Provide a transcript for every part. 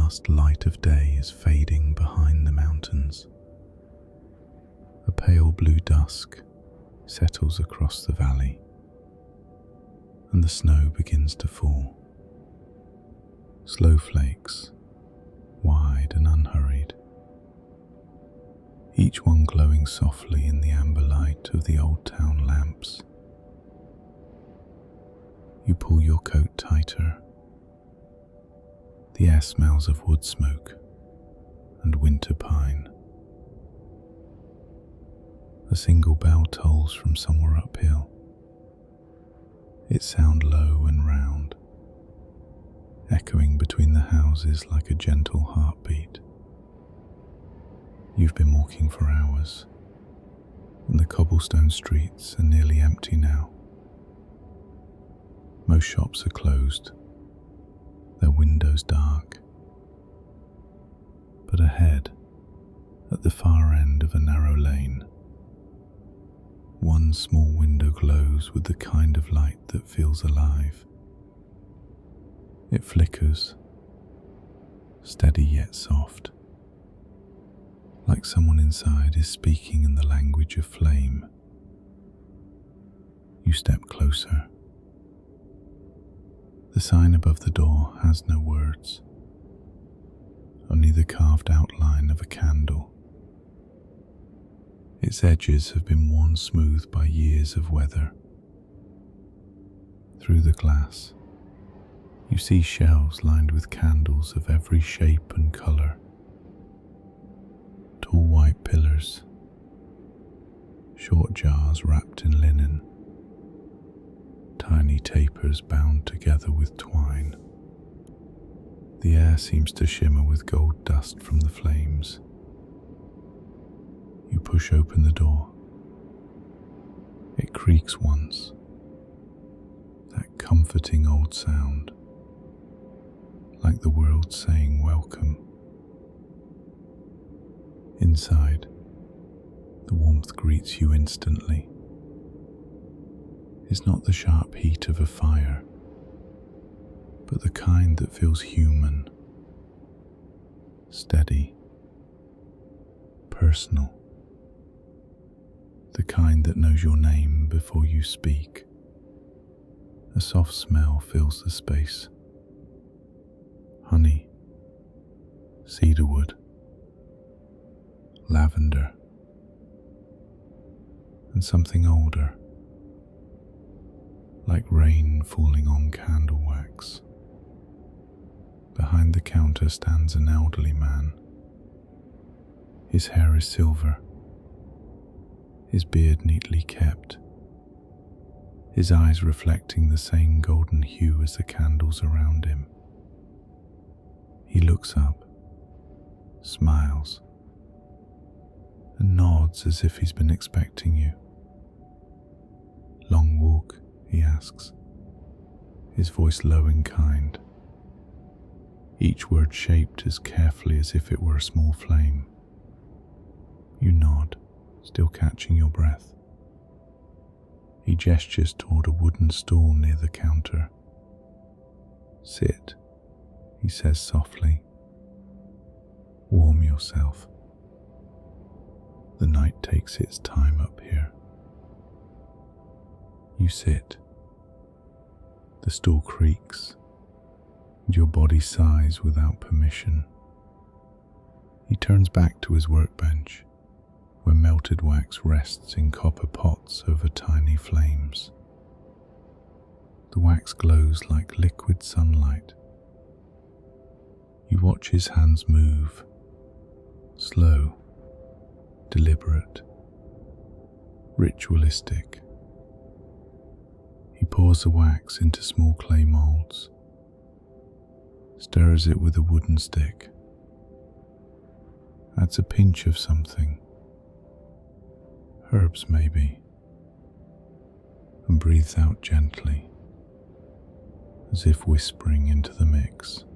last light of day is fading behind the mountains. A pale blue dusk settles across the valley, and the snow begins to fall. Slow flakes, wide and unhurried, each one glowing softly in the amber light of the old town lamps. You pull your coat tighter. The air smells of wood smoke and winter pine. A single bell tolls from somewhere uphill. Its sound low and round, echoing between the houses like a gentle heartbeat. You've been walking for hours, and the cobblestone streets are nearly empty now. Most shops are closed, their windows dark. But ahead, at the far end of a narrow lane, one small window glows with the kind of light that feels alive. It flickers, steady yet soft, like someone inside is speaking in the language of flame. You step closer. The sign above the door has no words, only the carved outline of a candle. Its edges have been worn smooth by years of weather. Through the glass, you see shelves lined with candles of every shape and colour. Tall white pillars, short jars wrapped in linen, tiny tapers bound together with twine. The air seems to shimmer with gold dust from the flames. You push open the door. It creaks once, that comforting old sound, like the world saying welcome. Inside, the warmth greets you instantly. It's not the sharp heat of a fire, but the kind that feels human, steady, personal, the kind that knows your name before you speak. A soft smell fills the space. Honey, cedarwood, lavender, and something older, like rain falling on candle wax. Behind the counter stands an elderly man. His hair is silver, his beard neatly kept, his eyes reflecting the same golden hue as the candles around him. He looks up, smiles, and nods as if he's been expecting you. Long walk? He asks, his voice low and kind, each word shaped as carefully as if it were a small flame. You nod, still catching your breath. He gestures toward a wooden stool near the counter. Sit, he says softly. Warm yourself. The night takes its time up here. You sit. The stool creaks, and your body sighs without permission. He turns back to his workbench, where melted wax rests in copper pots over tiny flames. The wax glows like liquid sunlight. You watch his hands move, slow, deliberate, ritualistic. He pours the wax into small clay molds, stirs it with a wooden stick, adds a pinch of something, herbs maybe, and breathes out gently, as if whispering into the mix.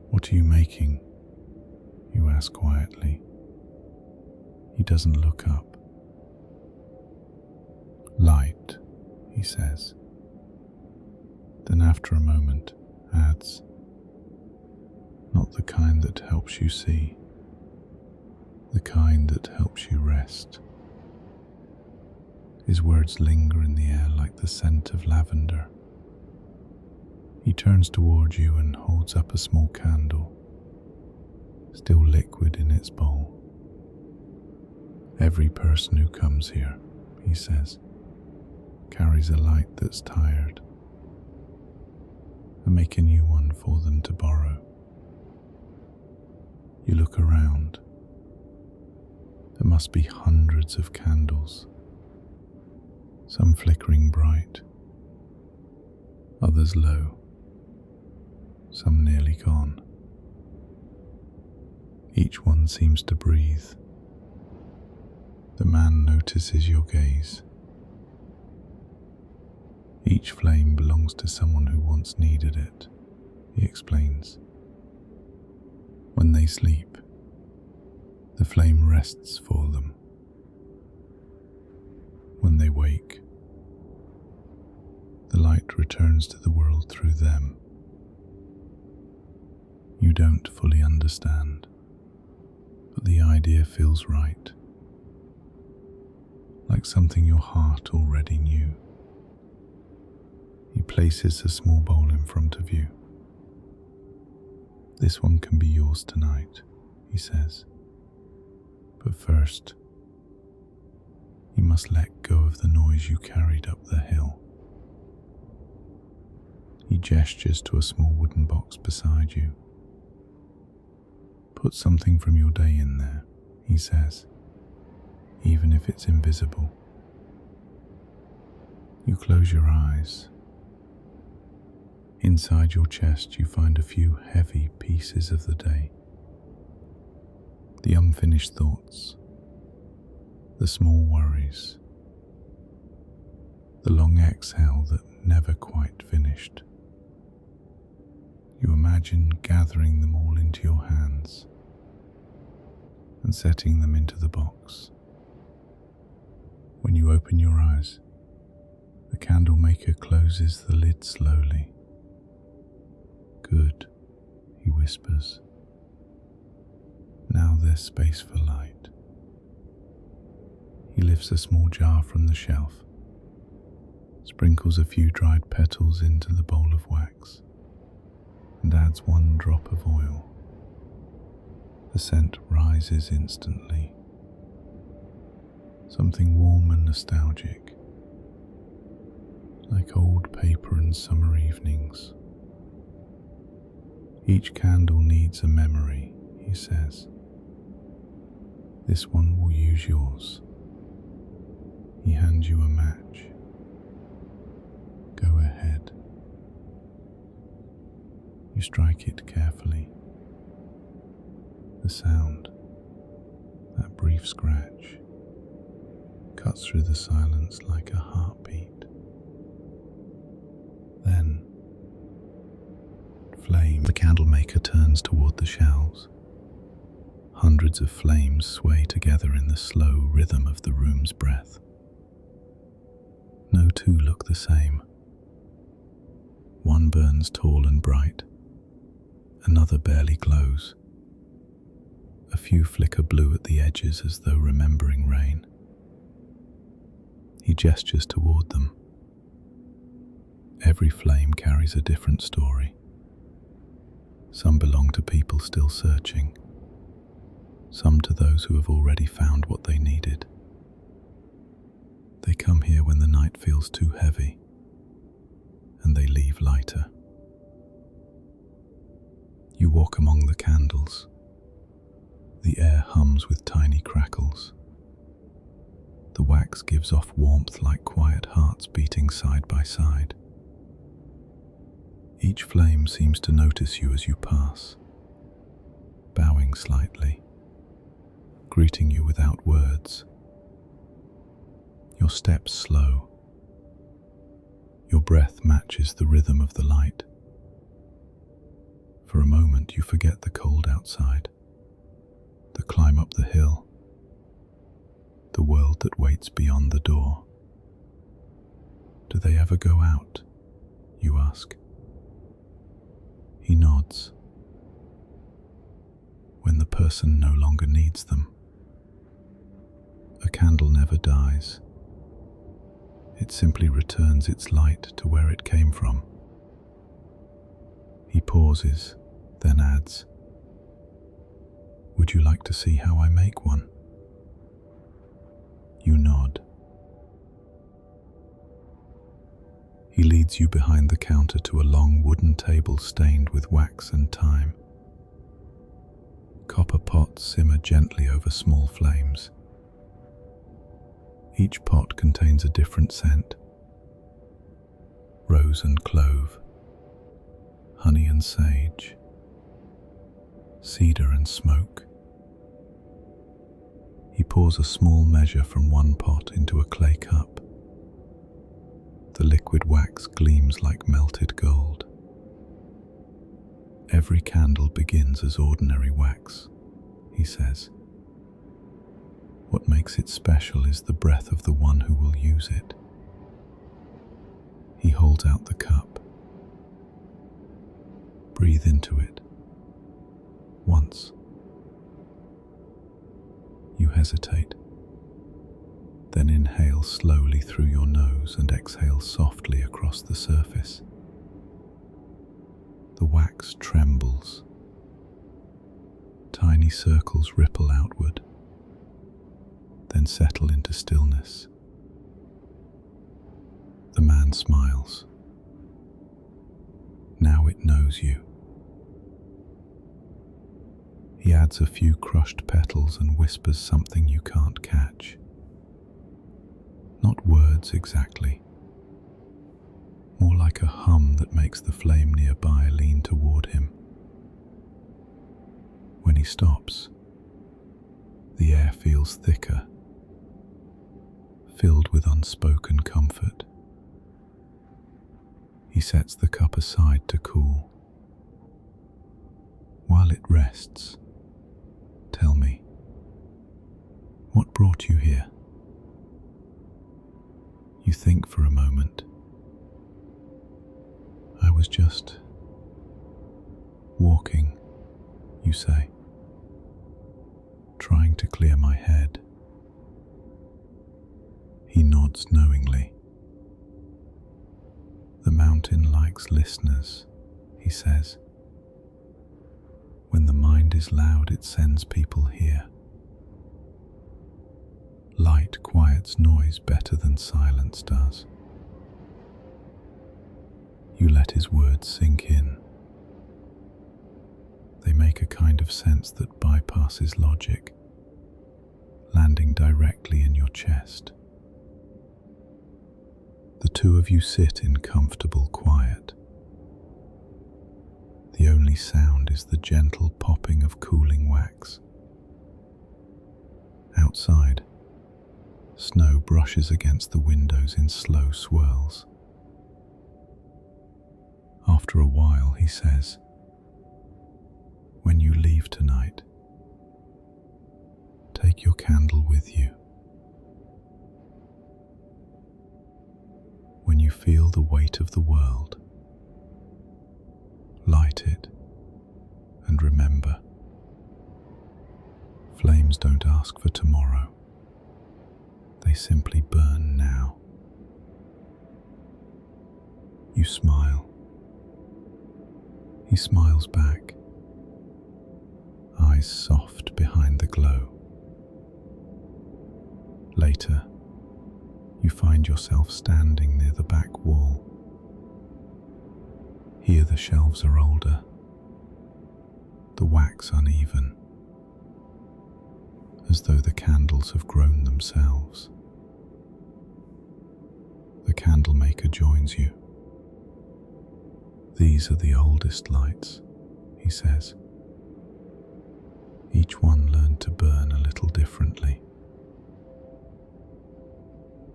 What are you making? You ask quietly. He doesn't look up. Light, he says. Then after a moment adds, the kind that helps you see, the kind that helps you rest. His words linger in the air like the scent of lavender. He turns toward you and holds up a small candle, still liquid in its bowl. Every person who comes here, he says, carries a light that's tired. I make a new one for them to borrow. You look around. There must be hundreds of candles, some flickering bright, others low, some nearly gone. Each one seems to breathe. The man notices your gaze. Each flame belongs to someone who once needed it, he explains. When they sleep, the flame rests for them. When they wake, the light returns to the world through them. You don't fully understand, but the idea feels right, like something your heart already knew. He places a small bowl in front of you. This one can be yours tonight, he says. But first, you must let go of the noise you carried up the hill. He gestures to a small wooden box beside you. Put something from your day in there, he says, even if it's invisible. You close your eyes. Inside your chest you find a few heavy pieces of the day. The unfinished thoughts, the small worries, the long exhale that never quite finished. You imagine gathering them all into your hands and setting them into the box. When you open your eyes, the candlemaker closes the lid slowly. Good, he whispers. Now there's space for light. He lifts a small jar from the shelf, sprinkles a few dried petals into the bowl of wax, and adds 1 drop of oil. The scent rises instantly. Something warm and nostalgic, like old paper and summer evenings. Each candle needs a memory, he says. This one will use yours. He hands you a match. Go ahead. You strike it carefully. The sound, that brief scratch, cuts through the silence like a heartbeat. Then, flame, the candlemaker turns toward the shelves. Hundreds of flames sway together in the slow rhythm of the room's breath. No two look the same. One burns tall and bright, another barely glows. A few flicker blue at the edges as though remembering rain. He gestures toward them. Every flame carries a different story. Some belong to people still searching, some to those who have already found what they needed. They come here when the night feels too heavy, and they leave lighter. You walk among the candles. The air hums with tiny crackles. The wax gives off warmth like quiet hearts beating side by side. Each flame seems to notice you as you pass, bowing slightly, greeting you without words. Your steps slow. Your breath matches the rhythm of the light. For a moment you forget the cold outside, the climb up the hill, the world that waits beyond the door. Do they ever go out? You ask. He nods. person no longer needs them. A candle never dies. It simply returns its light to where it came from. He pauses, then adds, "Would you like to see how I make one?" You nod. He leads you behind the counter to a long wooden table stained with wax and thyme. Copper pots simmer gently over small flames. Each pot contains a different scent: rose and clove, honey and sage, cedar and smoke. He pours a small measure from one pot into a clay cup. The liquid wax gleams like melted gold. "Every candle begins as ordinary wax," he says. "What makes it special is the breath of the one who will use it." He holds out the cup. Breathe into it. Once. You hesitate. Then inhale slowly through your nose and exhale softly across the surface. The wax trembles. Tiny circles ripple outward, then settle into stillness. The man smiles. Now it knows you. He adds a few crushed petals and whispers something you can't catch. Not words exactly, more like a hum that makes the flame nearby lean toward him. When he stops, the air feels thicker, filled with unspoken comfort. He sets the cup aside to cool. While it rests, tell me, what brought you here? You think for a moment. "I was just walking," you say, "trying to clear my head." He nods knowingly. "The mountain likes listeners," he says. "When the mind is loud, it sends people here. Light quiets noise better than silence does." You let his words sink in. They make a kind of sense that bypasses logic, landing directly in your chest. The two of you sit in comfortable quiet. The only sound is the gentle popping of cooling wax. Outside, snow brushes against the windows in slow swirls. After a while, he says, "When you leave tonight, take your candle with you. When you feel the weight of the world, light it and remember, flames don't ask for tomorrow. They simply burn now." You smile. He smiles back, eyes soft behind the glow. Later, you find yourself standing near the back wall. Here the shelves are older, the wax uneven, as though the candles have grown themselves. The candlemaker joins you. "These are the oldest lights," he says. "Each one learned to burn a little differently."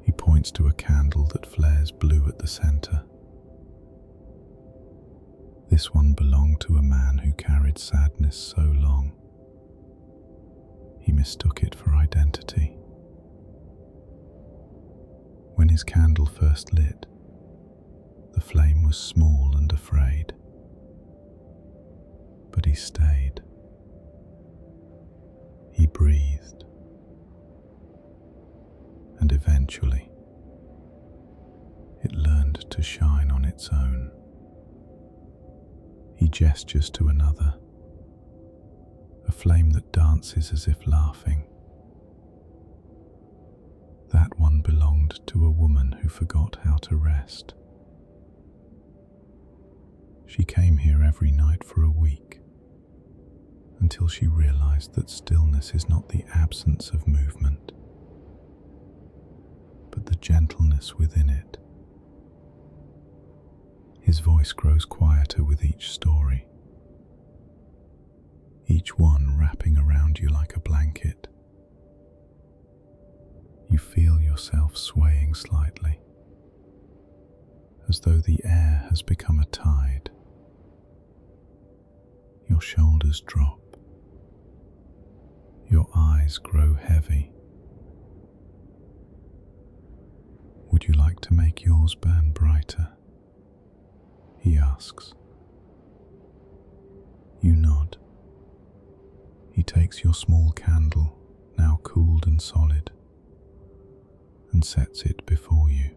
He points to a candle that flares blue at the center. This one belonged to a man who carried sadness so long. He mistook it for identity. When his candle first lit, the flame was small and afraid. But he stayed. He breathed, and eventually it learned to shine on its own. He gestures to another, a flame that dances as if laughing. That one belonged to a woman who forgot how to rest. She came here every night for a week, until she realized that stillness is not the absence of movement, but the gentleness within it. His voice grows quieter with each story, each one wrapping around you like a blanket. You feel yourself swaying slightly, as though the air has become a tide. Your shoulders drop. Your eyes grow heavy. Would you like to make yours burn brighter? He asks. You nod. He takes your small candle, now cooled and solid, and sets it before you.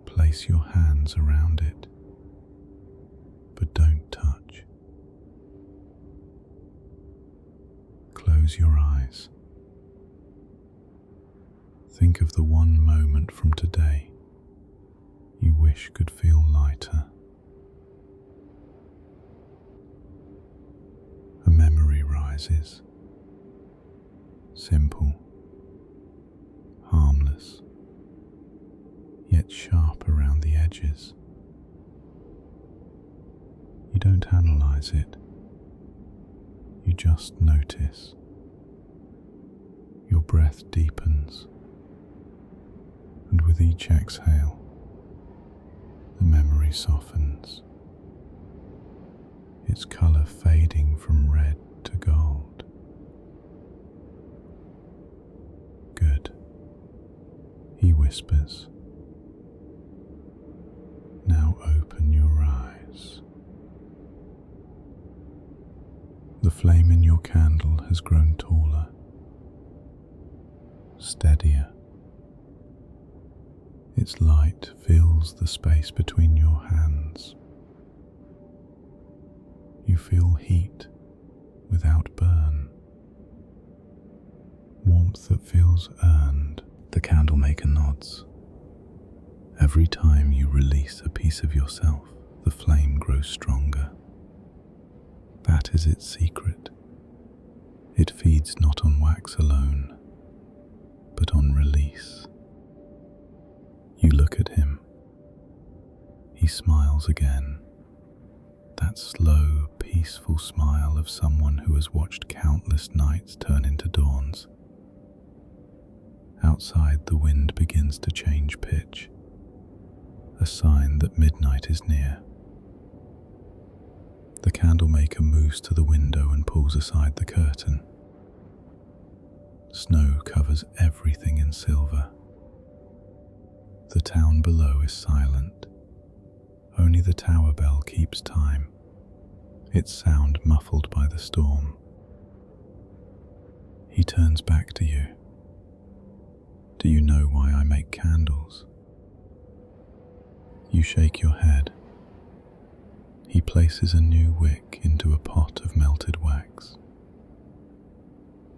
Place your hands around it, but don't touch. Close your eyes. Think of the one moment from today you wish could feel lighter. A memory rises, simple, harmless, yet sharp around the edges. You don't analyze it, you just notice. Your breath deepens, and with each exhale, the memory softens, its color fading from red to gold. Good, he whispers. Now open your eyes. The flame in your candle has grown taller, steadier. Its light fills the space between your hands. You feel heat without burn, warmth that feels earned. The candlemaker nods. Every time you release a piece of yourself, the flame grows stronger. That is its secret. It feeds not on wax alone, but on release. You look at him. He smiles again. That slow, peaceful smile of someone who has watched countless nights turn into dawns. Outside, the wind begins to change pitch, a sign that midnight is near. The candlemaker moves to the window and pulls aside the curtain. Snow covers everything in silver. The town below is silent. Only the tower bell keeps time, its sound muffled by the storm. He turns back to you. Do you know why I make candles? You shake your head. He places a new wick into a pot of melted wax.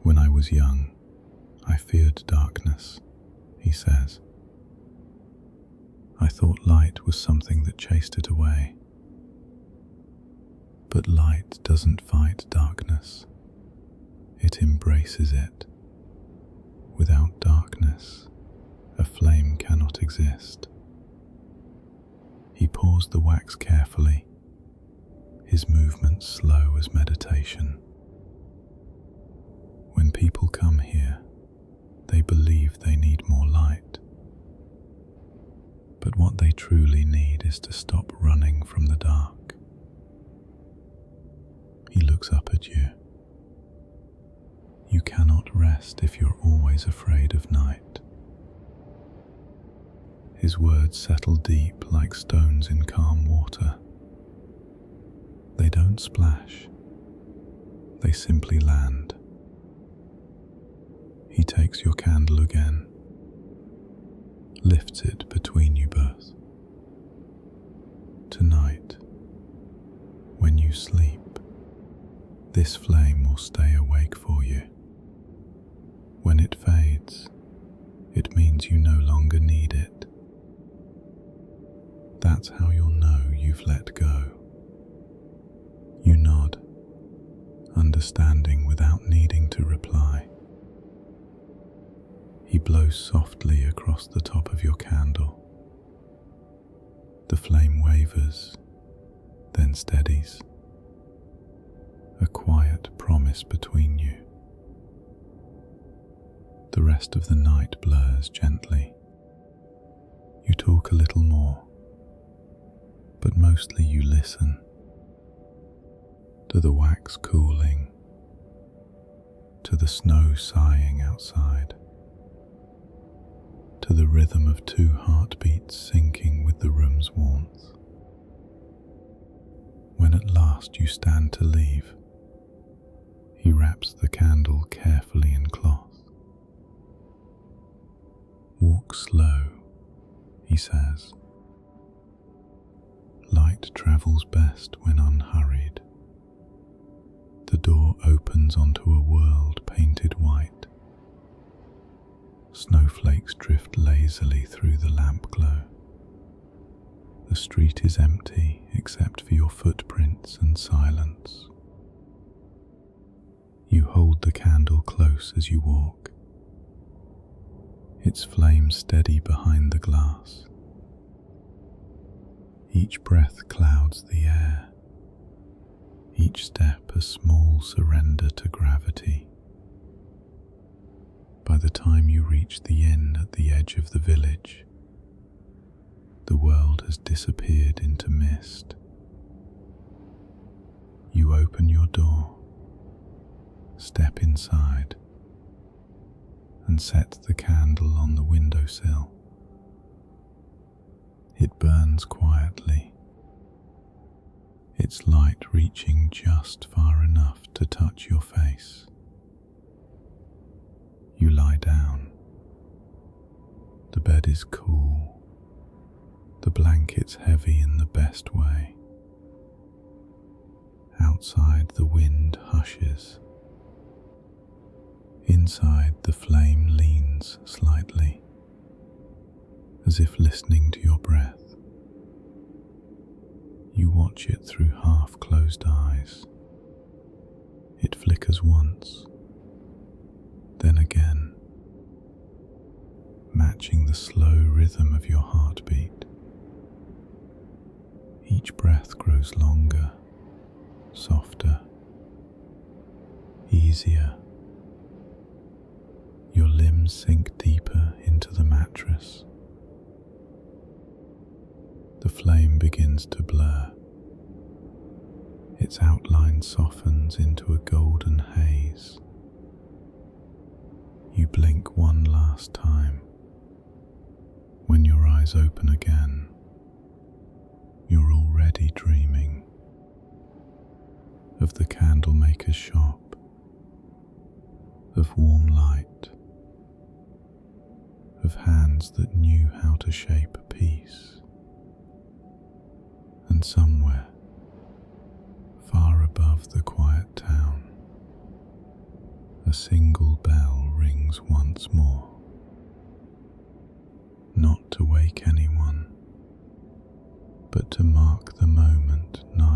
When I was young, I feared darkness, he says. I thought light was something that chased it away. But light doesn't fight darkness. It embraces it. Without darkness, a flame cannot exist. He pours the wax carefully, his movements slow as meditation. When people come here, they believe they need more light. But what they truly need is to stop running from the dark. He looks up at you. You cannot rest if you're always afraid of night. His words settle deep like stones in calm water. They don't splash. They simply land. He takes your candle again, lifts it between you both. Tonight, when you sleep, this flame will stay awake for you. When it fades, it means you no longer need it. That's how you'll know you've let go. You nod, understanding without needing to reply. He blows softly across the top of your candle. The flame wavers, then steadies. A quiet promise between you. The rest of the night blurs gently. You talk a little more, but mostly you listen. To the wax cooling, to the snow sighing outside, to the rhythm of 2 heartbeats syncing with the room's warmth. When at last you stand to leave, he wraps the candle carefully in cloth. "Walk slow," he says. "Light travels best when unhurried." The door opens onto a world painted white. Snowflakes drift lazily through the lamp glow. The street is empty except for your footprints and silence. You hold the candle close as you walk, its flame steady behind the glass. Each breath clouds the air, each step a small surrender to gravity. By the time you reach the inn at the edge of the village, the world has disappeared into mist. You open your door, step inside, and set the candle on the windowsill. It burns quietly, its light reaching just far enough to touch your face. You lie down. The bed is cool, the blankets heavy in the best way. Outside the wind hushes. Inside the flame leans slightly, as if listening to your breath. You watch it through half-closed eyes. It flickers once, then again, matching the slow rhythm of your heartbeat. Each breath grows longer, softer, easier. Your limbs sink deeper into the mattress. The flame begins to blur. Its outline softens into a golden haze. You blink one last time. When your eyes open again, you're already dreaming of the Candlemaker's shop, of warm light, of hands that knew how to shape peace. And somewhere, far above the quiet town, a single bell rings once more. Not to wake anyone, but to mark the moment night